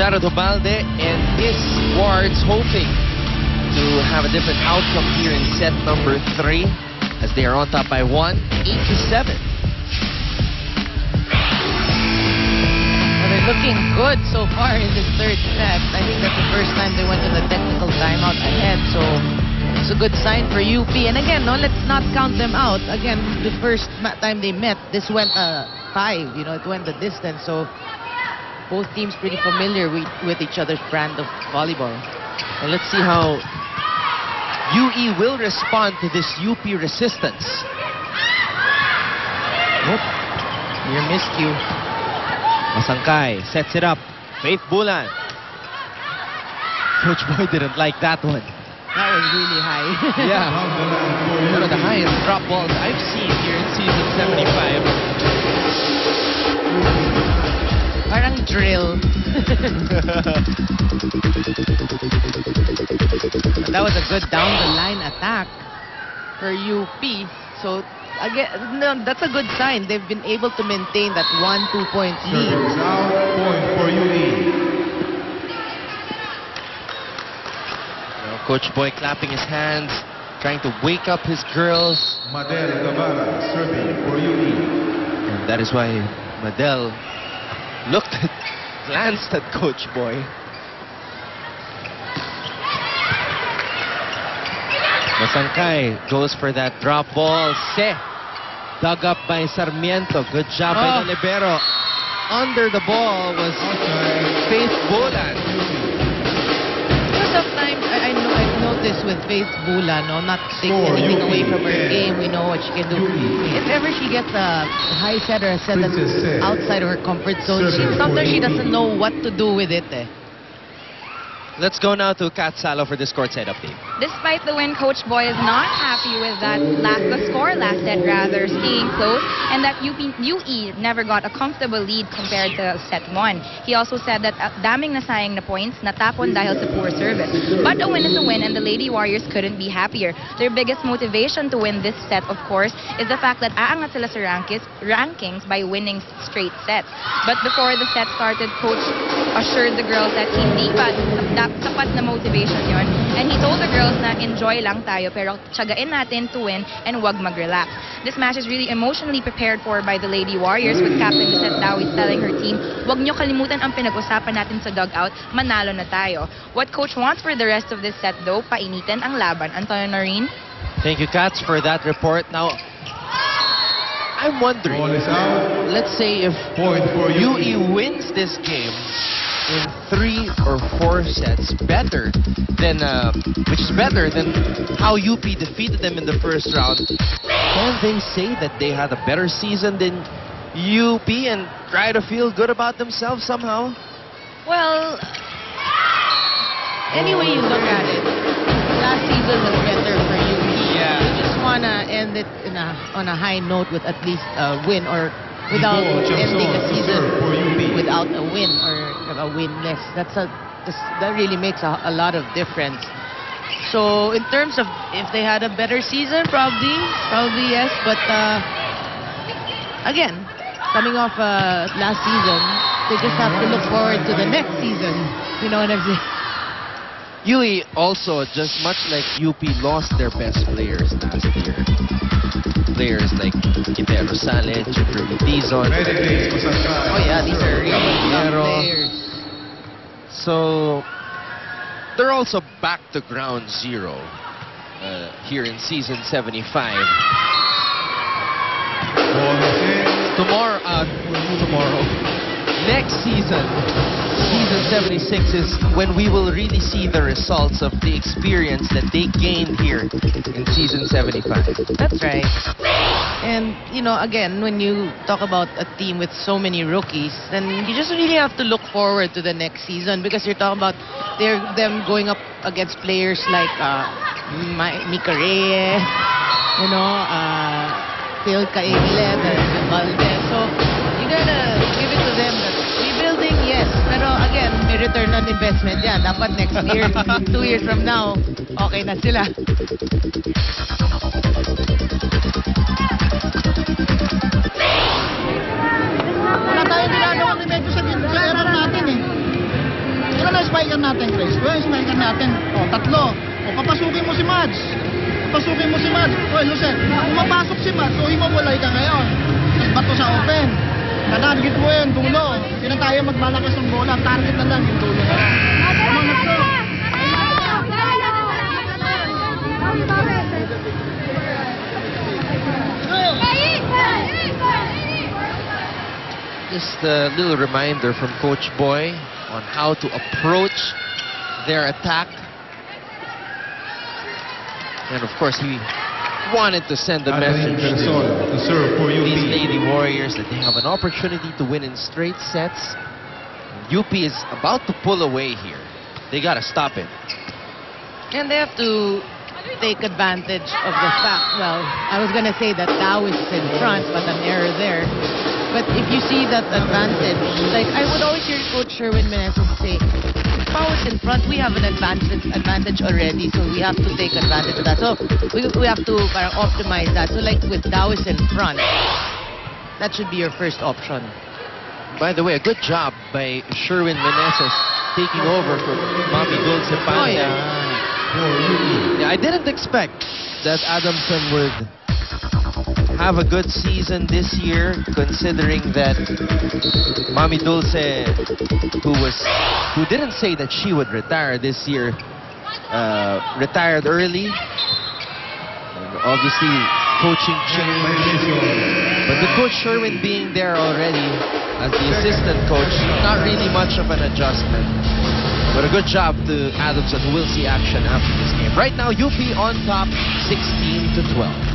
Gerardo Balde and his squads hoping to have a different outcome here in set number 3 as they are on top by 1, 8-7. They're looking good so far in this third set. I think that's the first time they went to the technical timeout ahead, so it's a good sign for UP. And again, no, let's not count them out. Again, the first time they met, this went 5. You know, it went the distance. So both teams pretty familiar with each other's brand of volleyball. And let's see how UE will respond to this UP resistance. Nope. Near miscue. Masangkay sets it up. Faith Bulan. Coach Boy didn't like that one. That was really high. Yeah. One of the highest drop balls I've seen here in season 75. Parang drill. That was a good down-the-line attack for UP. So, again, no, that's a good sign. They've been able to maintain that 1-2 point lead. Now, point for UE. Coach Boy clapping his hands, trying to wake up his girls. Madel Guevara serving for UE. And that is why Madel glanced at Coach Boy. Masangkay goes for that drop ball. Dug up by Sarmiento. Good job by the libero. Under the ball was Faith Bulan. Sometimes I've noticed with Faith Bulan, no, not taking anything away from her game. We know what she can do. If ever she gets a high set or a set that's outside of her comfort zone, sometimes she doesn't know what to do with it. Let's go now to Kat Salo for this courtside update. Despite the win, Coach Boy is not happy with the score last set, rather staying close, and that UE never got a comfortable lead compared to set 1. He also said that daming nasayang na points natapon dahil sa poor service. But a win is a win, and the Lady Warriors couldn't be happier. Their biggest motivation to win this set, of course, is the fact that aangat sila sa rankings by winning straight sets. But before the set started, Coach assured the girls that hindi pa sapat na motivation yon. And he told the girls na enjoy lang tayo pero tiyagain natin to win and wag mag-relax. This match is really emotionally prepared for by the Lady Warriors, with Captain Lisette Dawit telling her team, wag nyo kalimutan ang pinag-usapan natin sa dugout, manalo na tayo. What Coach wants for the rest of this set though, painitin ang laban. Antonio Noreen? Thank you, Kats, for that report. Now, I'm wondering, let's say if UE wins this game in 3 or 4 sets, which is better than how UP defeated them in the first round, can they say that they had a better season than UP and try to feel good about themselves somehow? Well, any way you look at it, last season was better for UP. Yeah. You just want to end it on a high note with at least a win, or without ending a season without a win or a winless. That really makes a lot of difference. So in terms of if they had a better season, probably yes. But again, coming off last season, they just have to look forward to the next season. You know what I'm saying? UE also, just much like UP, lost their best players last year. Players like Quintero Rosales, Jeffrey Dizon. Oh yeah, these are really young players. So they're also back to ground zero here in season 75. Tomorrow. Next season, season 76 is when we will really see the results of the experience that they gained here in season 75. That's right. And, you know, again, when you talk about a team with so many rookies, then you just really have to look forward to the next season, because you're talking about them going up against players like Mika Reyes, you know, Phil Caileb and Valdez. So you gotta give it to them that rebuilding, yes. Pero again, may return on investment yan. Dapat next year, 2 years from now, okay na sila. Wala tayong ginagawa remedyo sa error natin eh. striker natin, Chris. Kung yung striker natin, tatlo. Papasukin mo si Mads. Papasukin mo si Mads. Jose, kung mapasok si Mads, himawalay ka ngayon. Bato sa open. Target mo yun, dulo. Hindi na tayo magbalakas ng bola. Target na lang yung dulo. Just a little reminder from Coach Boy on how to approach their attack. And of course, he wanted to send a message to serve for UP. these Lady Warriors that they have an opportunity to win in straight sets. UP is about to pull away here. They got to stop it. And they have to take advantage of the fact, well, I was going to say that Dow is in front, but an error there. But if you see that advantage, like I would always hear Coach Sherwin Meneses say, if Powers in front, we have an advantage already, so we have to take advantage of that. So we have to optimize that. So like with Dow is in front, that should be your first option. By the way, a good job by Sherwin Meneses taking over for Mami Dulce Panda. Yeah, I didn't expect that Adamson would have a good season this year, considering that Mami Dulce, who didn't say that she would retire this year, retired early. And obviously, coaching changed. But the Coach Sherwin being there already as the assistant coach, not really much of an adjustment. But a good job to Adamson, who will see action after this game. Right now, UP on top, 16-12.